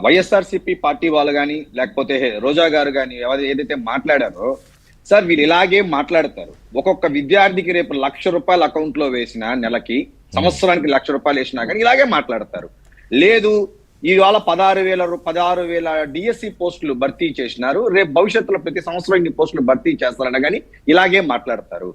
YSRCP party వాళ్ళు కానీ లేకపోతే రోజా గారు కానీ ఏదైతే మాట్లాడారో సార్, వీళ్ళు ఇలాగే మాట్లాడతారు. ఒక్కొక్క విద్యార్థికి రేపు ₹1,00,000 అకౌంట్ లో వేసిన నెలకి, సంవత్సరానికి ₹1,00,000 వేసినా కానీ ఇలాగే మాట్లాడతారు. లేదు, ఇవాళ 16,000 డిఎస్సి పోస్టులు భర్తీ చేసినారు, రేపు భవిష్యత్తులో ప్రతి సంవత్సరం ఇన్ని పోస్టులు భర్తీ చేస్తారన్నా కానీ ఇలాగే మాట్లాడతారు.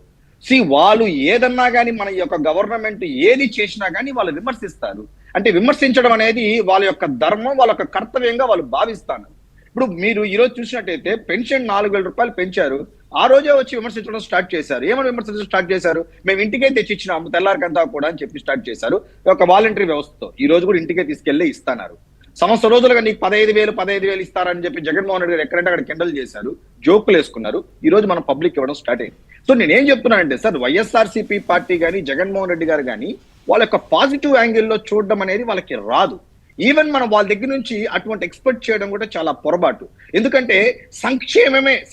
వాళ్ళు ఏదన్నా కానీ మన యొక్క గవర్నమెంట్ ఏది చేసినా కానీ వాళ్ళు విమర్శిస్తారు. అంటే విమర్శించడం అనేది వాళ్ళ యొక్క ధర్మం, వాళ్ళ యొక్క కర్తవ్యంగా వాళ్ళు భావిస్తారు. ఇప్పుడు మీరు ఈ రోజు చూసినట్టయితే పెన్షన్ ₹4,000 పెంచారు, ఆ రోజే వచ్చి విమర్శించడం స్టార్ట్ చేశారు. ఏమని విమర్శించడం స్టార్ట్ చేశారు? మేము ఇంటికే తెచ్చిచ్చినాము తెల్లారికంతా కూడా అని చెప్పి స్టార్ట్ చేశారు. ఒక వాలంటరీ వ్యవస్థతో ఈ రోజు కూడా ఇంటికే తీసుకెళ్లి ఇస్తున్నారు. సంవత్సరం రోజులుగా నీకు 15,000 ఇస్తారని చెప్పి జగన్మోహన్ రెడ్డి గారు ఎక్కడంటే అక్కడ కిండల్ చేశారు, జోకులు వేసుకున్నారు. ఈ రోజు మనం పబ్లిక్ ఇవ్వడం స్టార్ట్ అయింది. సో నేనేం చెప్తున్నానంటే సార్, వైఎస్ఆర్సీపీ పార్టీ కానీ జగన్మోహన్ రెడ్డి గారు కానీ వాళ్ళ యొక్క పాజిటివ్ యాంగిల్లో చూడడం అనేది వాళ్ళకి రాదు. ఈవెన్ మనం వాళ్ళ దగ్గర నుంచి అటువంటి ఎక్స్పెక్ట్ చేయడం కూడా చాలా పొరపాటు. ఎందుకంటే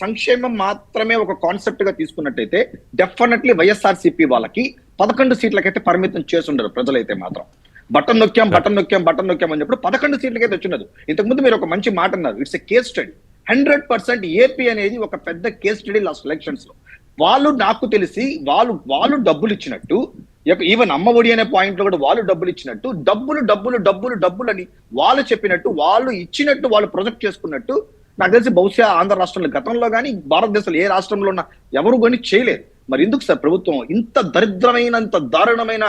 సంక్షేమం మాత్రమే ఒక కాన్సెప్ట్ గా తీసుకున్నట్టయితే డెఫినెట్లీ వైఎస్ఆర్సీపీ వాళ్ళకి 11 సీట్లకైతే పరిమితం చేస్తుండరు ప్రజలైతే మాత్రం. బటన్ నొక్కాం అని చెప్పి 11 సీట్లకైతే వచ్చినది. ఇంతకుముందు మీరు ఒక మంచి మాట అన్నారు, it's a case study. 100% AP అనేది ఒక పెద్ద కేస్ స్టడీ లాస్ట్ ఎలక్షన్స్ లో. వాళ్ళు నాకు తెలిసి వాళ్ళు డబ్బులు ఇచ్చినట్టు, ఈవెన్ అమ్మఒడి అనే పాయింట్ లో కూడా వాళ్ళు డబ్బులు ఇచ్చినట్టు, డబ్బులు అని వాళ్ళు చెప్పినట్టు, వాళ్ళు ఇచ్చినట్టు వాళ్ళు ప్రొజెక్ట్ చేసుకున్నట్టు నాకు తెలిసి బహుశా ఆంధ్ర రాష్ట్రంలో గతంలో కానీ భారతదేశంలో ఏ రాష్ట్రంలో ఉన్న ఎవరు కానీ చేయలేదు. మరి ఎందుకు సార్ ప్రభుత్వం ఇంత దరిద్రమైనంత దారుణమైన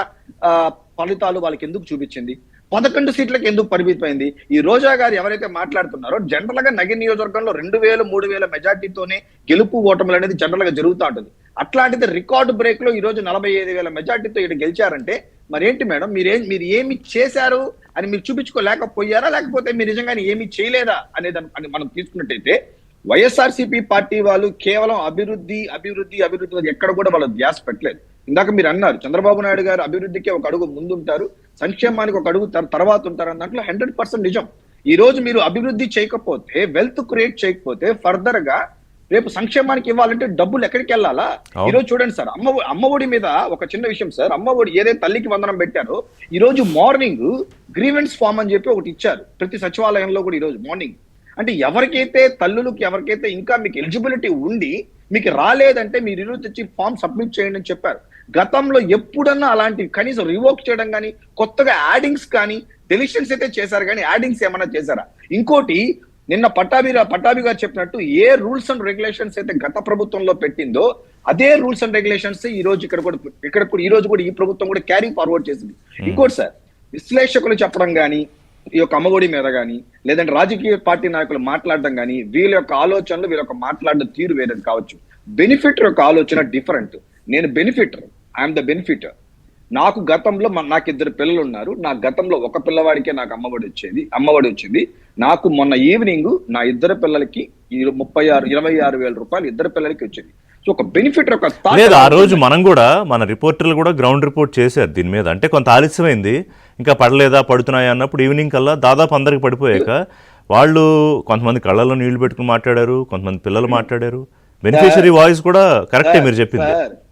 ఫలితాలు వాళ్ళకి ఎందుకు చూపించింది? 11 సీట్లకు ఎందుకు పరిమితమైంది? ఈ రోజా గారు ఎవరైతే మాట్లాడుతున్నారో జనరల్ గా నగర్ నియోజకవర్గంలో 2,000-3,000 మెజార్టీతోనే గెలుపు ఓటములు అనేది జనరల్ గా జరుగుతూ ఉంటుంది. అట్లాంటిది రికార్డు బ్రేక్ లో ఈ రోజు 45,000 మెజార్టీతో ఇక్కడ గెలిచారంటే మరేంటి మేడం, మీరు ఏమి చేశారు అని మీరు చూపించుకోలేకపోయారా, లేకపోతే మీరు నిజంగానే ఏమి చేయలేదా అనేది మనం తీసుకున్నట్టయితే వైఎస్ఆర్సీపీ పార్టీ వాళ్ళు కేవలం అభివృద్ధి ఎక్కడ కూడా వాళ్ళు ధ్యాస పెట్టలేదు. ఇందాక మీరు అన్నారు చంద్రబాబు నాయుడు గారు అభివృద్ధికి ఒక అడుగు ముందుంటారు, సంక్షేమానికి ఒక అడుగు తర్వాత ఉంటారు అన్న దాంట్లో 100% నిజం. ఈ రోజు మీరు అభివృద్ధి చేయకపోతే, వెల్త్ క్రియేట్ చేయకపోతే ఫర్దర్ గా రేపు సంక్షేమానికి ఇవ్వాలంటే డబ్బులు ఎక్కడికి వెళ్ళాలా? ఈ రోజు చూడండి సార్, అమ్మఒడి మీద ఒక చిన్న విషయం సార్. అమ్మఒడి ఏదైతే తల్లికి వందనం పెట్టారో ఈ రోజు మార్నింగ్ గ్రీవెన్స్ ఫామ్ అని చెప్పి ఒకటి ఇచ్చారు ప్రతి సచివాలయంలో కూడా ఈ రోజు మార్నింగ్. అంటే ఎవరికైతే తల్లులకి ఎవరికైతే ఇంకా మీకు ఎలిజిబిలిటీ ఉండి మీకు రాలేదంటే మీరు ఈరోజు తెచ్చి ఫామ్ సబ్మిట్ చేయండి అని చెప్పారు. గతంలో ఎప్పుడన్నా అలాంటివి కనీసం రివోక్ చేయడం కానీ, కొత్తగా యాడింగ్స్ కానీ, డెలిషన్స్ అయితే చేశారు కానీ యాడింగ్స్ ఏమన్నా చేశారా? ఇంకోటి, నిన్న పట్టాభి గారు చెప్పినట్టు ఏ రూల్స్ అండ్ రెగ్యులేషన్స్ అయితే గత ప్రభుత్వంలో పెట్టిందో అదే రూల్స్ అండ్ రెగ్యులేషన్స్ ఈ రోజు ఇక్కడ కూడా ఈ రోజు కూడా ఈ ప్రభుత్వం కూడా క్యారీ ఫార్వర్డ్ చేసింది. ఇంకోటి సార్, విశ్లేషకులు చెప్పడం కానీ, ఈ యొక్క అమ్మఒడి మీద కానీ, లేదంటే రాజకీయ పార్టీ నాయకులు మాట్లాడడం కానీ, వీళ్ళ యొక్క ఆలోచనలు వీళ్ళ యొక్క మాట్లాడడం తీరు వేరేది కావచ్చు. బెనిఫిటర్ యొక్క ఆలోచన డిఫరెంట్. నేను బెనిఫిటర్, ఐఎమ్ ద బెనిఫిటర్. నాకు గతంలో నాకు 2 పిల్లలు ఉన్నారు. నా గతంలో ఒక పిల్లవాడికే నాకు అమ్మఒడి వచ్చింది. నాకు మొన్న ఈవినింగ్ నా 2 పిల్లలకి 26,000 2 పిల్లలకి వచ్చింది. సో ఒక బెనిఫిట్ లేదు. ఆ రోజు మనం కూడా మన రిపోర్టర్లు కూడా గ్రౌండ్ రిపోర్ట్ చేశారు దీని మీద. అంటే కొంత ఆలస్యమైంది, ఇంకా పడలేదా పడుతున్నాయా అన్నప్పుడు ఈవినింగ్ కల్లా దాదాపు అందరికి పడిపోయాక వాళ్ళు కొంతమంది కళ్ళలో నీళ్లు పెట్టుకుని మాట్లాడారు, కొంతమంది పిల్లలు మాట్లాడారు. బెనిఫిషరీ వాయిస్ కూడా కరెక్టే మీరు చెప్పింది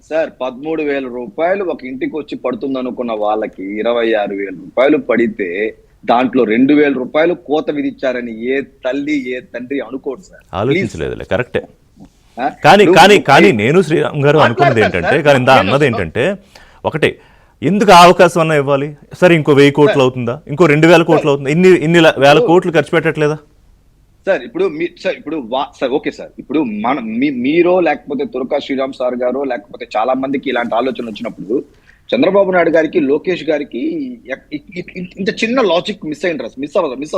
సార్. 13,000 ఒక ఇంటికి వచ్చి పడుతుంది అనుకున్న వాళ్ళకి 26,000 పడితే దాంట్లో 2,000 కోత విధించారని ఏ తల్లి ఏ తండ్రి అనుకోడు సార్, ఆలోచించలేదులే. కరెక్టే. కానీ నేను శ్రీరామ్ గారు అనుకున్నది ఏంటంటే, కానీ అన్నది ఏంటంటే, ఒకటే, ఎందుకు అవకాశం అన్నా ఇవ్వాలి? సరే, ఇంకో 1,000 కోట్లు అవుతుందా, ఇంకో 2,000 కోట్లు అవుతుందా? ఇన్ని వేల కోట్లు ఖర్చు పెట్టట్లేదా సార్? ఓకే సార్, ఇప్పుడు మీరో లేకపోతే తురకా శ్రీరామ్ సార్ గారో లేకపోతే చాలా మందికి ఇలాంటి ఆలోచన వచ్చినప్పుడు చంద్రబాబు నాయుడు గారికి, లోకేష్ గారికి ఇంత చిన్న లాజిక్ మిస్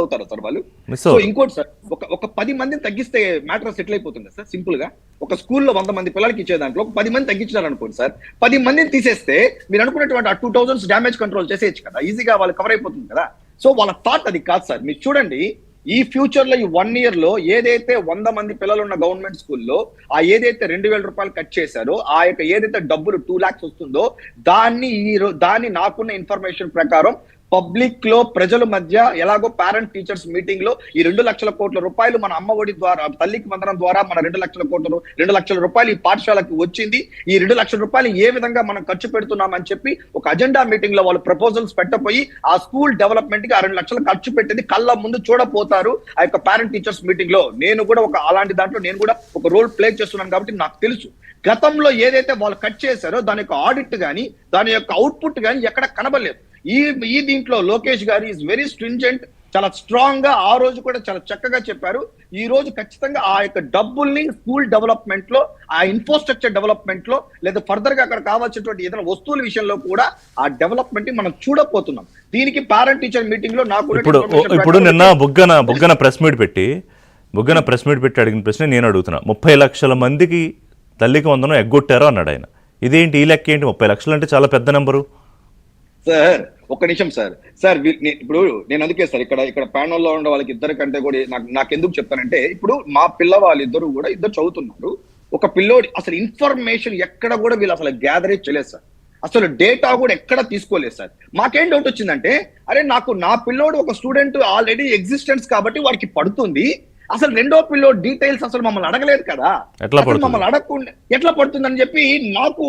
అవుతారా సార్ వాళ్ళు? సో ఇంకోటి సార్, ఒక 10 మందిని తగ్గిస్తే మ్యాటర్ సెటిల్ అయిపోతుంది సార్. సింపుల్ గా ఒక స్కూల్లో 100 మంది పిల్లలకి ఇచ్చే దాంట్లో 10 మంది తగ్గించినారు అనుకోండి సార్. 10 మందిని తీసేస్తే మీరు అనుకున్నటువంటి 2,000 డ్యామేజ్ కంట్రోల్ చేసేయచ్చు కదా, ఈజీగా వాళ్ళు కవర్ అయిపోతుంది కదా. సో వాళ్ళ థాట్ అది కాదు సార్. మీరు చూడండి, ఈ ఫ్యూచర్ లో ఈ 1 year లో ఏదైతే 100 మంది పిల్లలు ఉన్న గవర్నమెంట్ స్కూల్లో ఏదైతే 2,000 కట్ చేశారో, ఆ యొక్క ఏదైతే డబ్బులు 2 lakhs వస్తుందో దాన్ని నాకున్న ఇన్ఫర్మేషన్ ప్రకారం పబ్లిక్ లో ప్రజల మధ్య ఎలాగో పేరెంట్ టీచర్స్ మీటింగ్ లో ఈ 2 లక్షల కోట్ల రూపాయలు మన అమ్మ ఒడి ద్వారా, తల్లికి వందనం ద్వారా మన 2 లక్షల రూపాయలు ఈ పాఠశాలకు వచ్చింది. ఈ 2 లక్షల రూపాయలు ఏ విధంగా మనం ఖర్చు పెడుతున్నామని చెప్పి ఒక అజెండా మీటింగ్ లో వాళ్ళు ప్రపోజల్స్ పెట్టపోయి ఆ స్కూల్ డెవలప్మెంట్ కి ఆ 2 లక్షలు ఖర్చు పెట్టింది కళ్ళ ముందు చూడపోతారు ఆ యొక్క పేరెంట్ టీచర్స్ మీటింగ్ లో. నేను కూడా అలాంటి దాంట్లో నేను కూడా ఒక రోల్ ప్లే చేస్తున్నాను కాబట్టి నాకు తెలుసు గతంలో ఏదైతే వాళ్ళు కట్ చేశారో దాని యొక్క ఆడిట్ గానీ దాని యొక్క అవుట్పుట్ గానీ ఎక్కడ కనబడలేదు. ఈ దీంట్లో లోకేష్ గారు ఈజ్ వెరీ స్ట్రింజెంట్, చాలా స్ట్రాంగ్ గా ఆ రోజు కూడా చాలా చక్కగా చెప్పారు. ఈ రోజు ఖచ్చితంగా ఆ యొక్క డబ్బుల్ని స్కూల్ డెవలప్మెంట్ లో, ఆ ఇన్ఫ్రాస్ట్రక్చర్ డెవలప్మెంట్ లో, లేదా ఫర్దర్ గా అక్కడ కావాల్సినటువంటి ఏదైనా వస్తువుల విషయంలో కూడా ఆ డెవలప్మెంట్ ని మనం చూడపోతున్నాం. దీనికి పేరెంట్ టీచర్ మీటింగ్ లో నాకు ఇప్పుడు నిన్న బుగ్గన ప్రెస్ మీట్ పెట్టి అడిగిన ప్రశ్న నేను అడుగుతున్నా. 30 లక్షల మందికి తల్లికి వందనం ఎగ్గొట్టారో అన్నాడు ఆయన. ఇదేంటి ఈ లెక్క ఏంటి? 30 లక్షలు అంటే చాలా పెద్ద నెంబరు సార్. ఒక్క నిమిషం సార్. ఇప్పుడు నేను అందుకే సార్ ఇక్కడ ప్యానల్ లో ఉన్న వాళ్ళకి ఇద్దరు కంటే కూడా నాకు ఎందుకు చెప్తానంటే, ఇప్పుడు మా పిల్లవాళ్ళు ఇద్దరు చదువుతున్నారు. ఒక పిల్లోడి అసలు ఇన్ఫర్మేషన్ ఎక్కడ కూడా వీళ్ళు అసలు గ్యాదరేజ్ చేయలేదు సార్. అసలు డేటా కూడా ఎక్కడ తీసుకోలేదు సార్. మాకేం డౌట్ వచ్చిందంటే, అరే నా పిల్లోడు ఒక స్టూడెంట్ ఆల్రెడీ ఎగ్జిస్టెన్స్ కాబట్టి వాడికి పడుతుంది, అసలు రెండో పిల్లోడు డీటెయిల్స్ అసలు మమ్మల్ని అడగలేదు కదా, మమ్మల్ని అడగకుండా ఎట్లా పడుతుందని చెప్పి నాకు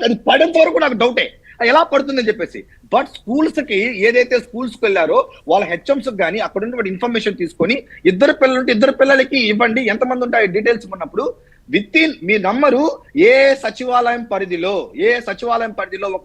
అది పడేంత వరకు నాకు డౌటే ఎలా పడుతుందని చెప్పేసి. బట్ స్కూల్స్ కి ఏదైతే స్కూల్స్ కి వెళ్ళారో వాళ్ళ హెచ్ఎంస్ కానీ అక్కడ ఉన్నటువంటి ఇన్ఫర్మేషన్ తీసుకొని ఇద్దరు పిల్లలకి ఇవ్వండి, ఎంతమంది ఉంటాయి డీటెయిల్స్ ఉన్నప్పుడు విత్ ఇన్ మీ నమ్మరు ఏ సచివాలయం పరిధిలో